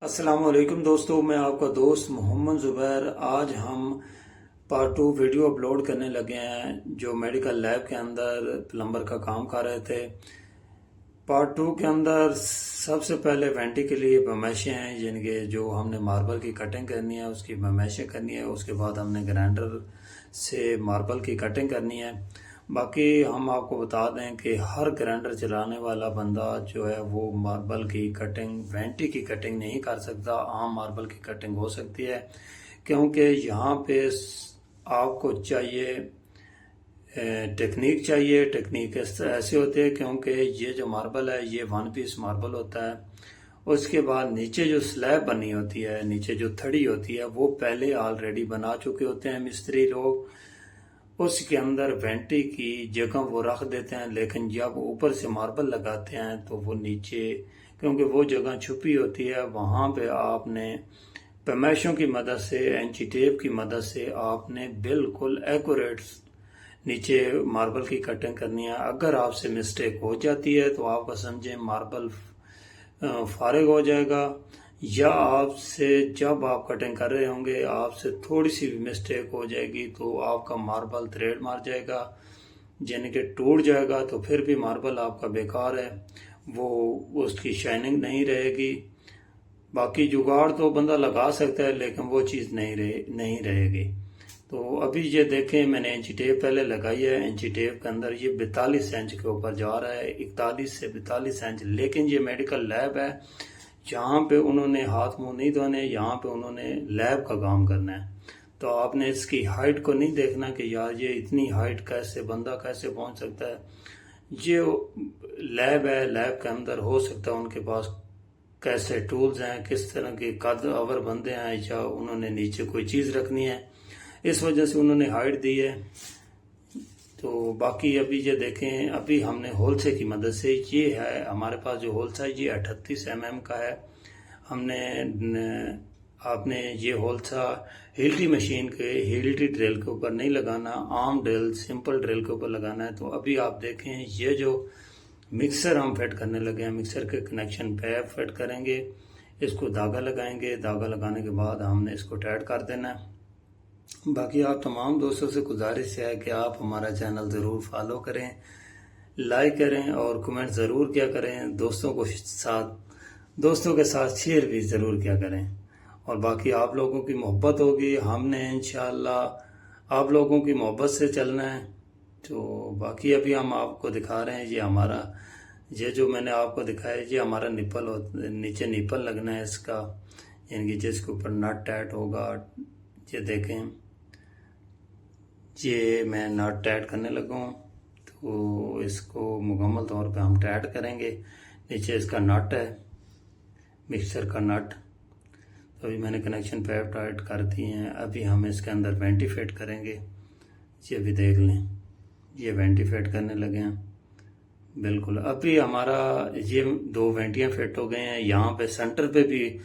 अस्सलाम वालेकुम दोस्तों, मैं आपका दोस्त मोहम्मद ज़ुबैर। आज हम पार्ट 2 वीडियो अपलोड करने लगे हैं जो मेडिकल लैब के अंदर प्लम्बर का काम कर रहे थे। पार्ट 2 के अंदर सबसे पहले वेंटी के लिए बमैशें हैं, जिनके जो हमने मार्बल की कटिंग करनी है उसकी बमैशें करनी है। उसके बाद हमने ग्राइंडर से मार्बल की कटिंग करनी है। बाकी हम आपको बता दें कि हर ग्राइंडर चलाने वाला बंदा जो है वो मार्बल की कटिंग, वेंटी की कटिंग नहीं कर सकता। आम मार्बल की कटिंग हो सकती है, क्योंकि यहाँ पे आपको चाहिए टेक्निक चाहिए। टेक्निक ऐसे होते हैं क्योंकि ये जो मार्बल है ये 1 पीस मार्बल होता है। उसके बाद नीचे जो स्लैब बनी होती है, नीचे जो थड़ी होती है, वो पहले ऑलरेडी बना चुके होते हैं मिस्त्री लोग। उसके अंदर वेंटी की जगह वो रख देते हैं, लेकिन जब ऊपर से मार्बल लगाते हैं तो वो नीचे, क्योंकि वो जगह छुपी होती है, वहाँ पे आपने पैमाइशों की मदद से, एंची टेप की मदद से आपने बिल्कुल एक्यूरेट नीचे मार्बल की कटिंग करनी है। अगर आपसे मिस्टेक हो जाती है तो आपका समझें मार्बल फारिग हो जाएगा, या आपसे जब आप कटिंग कर रहे होंगे आपसे थोड़ी सी भी मिस्टेक हो जाएगी तो आपका मार्बल थ्रेड मार जाएगा, यानी कि टूट जाएगा। तो फिर भी मार्बल आपका बेकार है, वो उसकी शाइनिंग नहीं रहेगी। बाकी जुगाड़ तो बंदा लगा सकता है, लेकिन वो चीज़ नहीं रहेगी। तो अभी ये देखें, मैंने इंची टेप पहले लगाई है। इंची टेप के अंदर ये 42 इंच के ऊपर जा रहा है, 41 से 42 इंच। लेकिन ये मेडिकल लैब है, यहाँ पे उन्होंने हाथ मुंह नहीं धोने, यहाँ पे उन्होंने लैब का काम करना है। तो आपने इसकी हाइट को नहीं देखना कि यार ये इतनी हाइट कैसे, बंदा कैसे पहुंच सकता है। ये लैब है, लैब के अंदर हो सकता है उनके पास कैसे टूल्स हैं, किस तरह के कद अवर बंदे हैं, या उन्होंने नीचे कोई चीज़ रखनी है, इस वजह से उन्होंने हाइट दी है। तो बाकी अभी ये देखें, अभी हमने होलसे की मदद से, ये है हमारे पास जो होलसा है, ये 38 mm का है। आपने ये होलसा हिल्टी मशीन के, हिल्टी ड्रिल के ऊपर नहीं लगाना, आम ड्रिल, सिंपल ड्रिल के ऊपर लगाना है। तो अभी आप देखें, ये जो मिक्सर हम फिट करने लगे हैं, मिक्सर के कनेक्शन पे फिट करेंगे, इसको धागा लगाएंगे। धागा लगाने के बाद हमने इसको टाइट कर देना है। बाकी आप तमाम दोस्तों से गुजारिश है कि आप हमारा चैनल ज़रूर फॉलो करें, लाइक करें और कमेंट ज़रूर किया करें। दोस्तों के साथ शेयर भी ज़रूर किया करें। और बाकी आप लोगों की मोहब्बत होगी, हमने इंशाअल्लाह आप लोगों की मोहब्बत से चलना है। तो बाकी अभी हम आपको दिखा रहे हैं, ये जो मैंने आपको दिखाया, ये हमारा नीचे निपल लगना है इसका, यानी कि जिसके ऊपर नट टाइट होगा। ये देखें, ये मैं नट टाइट करने लगा हूँ, तो इसको मुकम्मल तौर पे हम टाइट करेंगे। नीचे इसका नट है, मिक्सर का नट। तो अभी मैंने कनेक्शन पैप टाइट कर दिए हैं। अभी हम इसके अंदर वेंटी फिट करेंगे। ये भी देख लें, ये वेंटी फिट करने लगे हैं बिल्कुल। अभी हमारा ये 2 वेंटियाँ फिट हो गए हैं। यहाँ पे सेंटर पे भी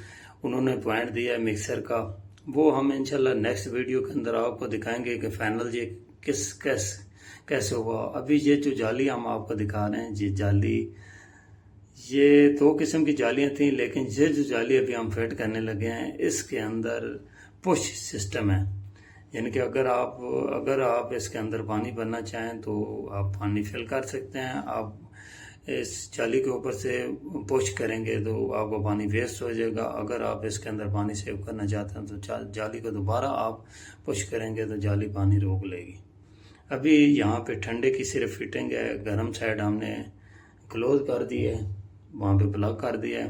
उन्होंने पॉइंट दिया है मिक्सर का, वो हम इंशाल्लाह नेक्स्ट वीडियो के अंदर आपको दिखाएंगे कि फाइनल ये कैसे हुआ। अभी ये जो जाली हम आपको दिखा रहे हैं, ये जाली, ये 2 किस्म की जालियां थी, लेकिन ये जो जाली अभी हम फिट करने लगे हैं, इसके अंदर पुश सिस्टम है, यानी कि अगर आप इसके अंदर पानी भरना चाहें तो आप पानी फिल कर सकते हैं। आप इस जाली के ऊपर से पुश करेंगे तो आपका पानी वेस्ट हो जाएगा। अगर आप इसके अंदर पानी सेव करना चाहते हैं तो जाली को दोबारा आप पुश करेंगे तो जाली पानी रोक लेगी। अभी यहाँ पे ठंडे की सिर्फ फिटिंग है, गर्म साइड हमने क्लोज कर दी है, वहाँ पे प्लग कर दिया है।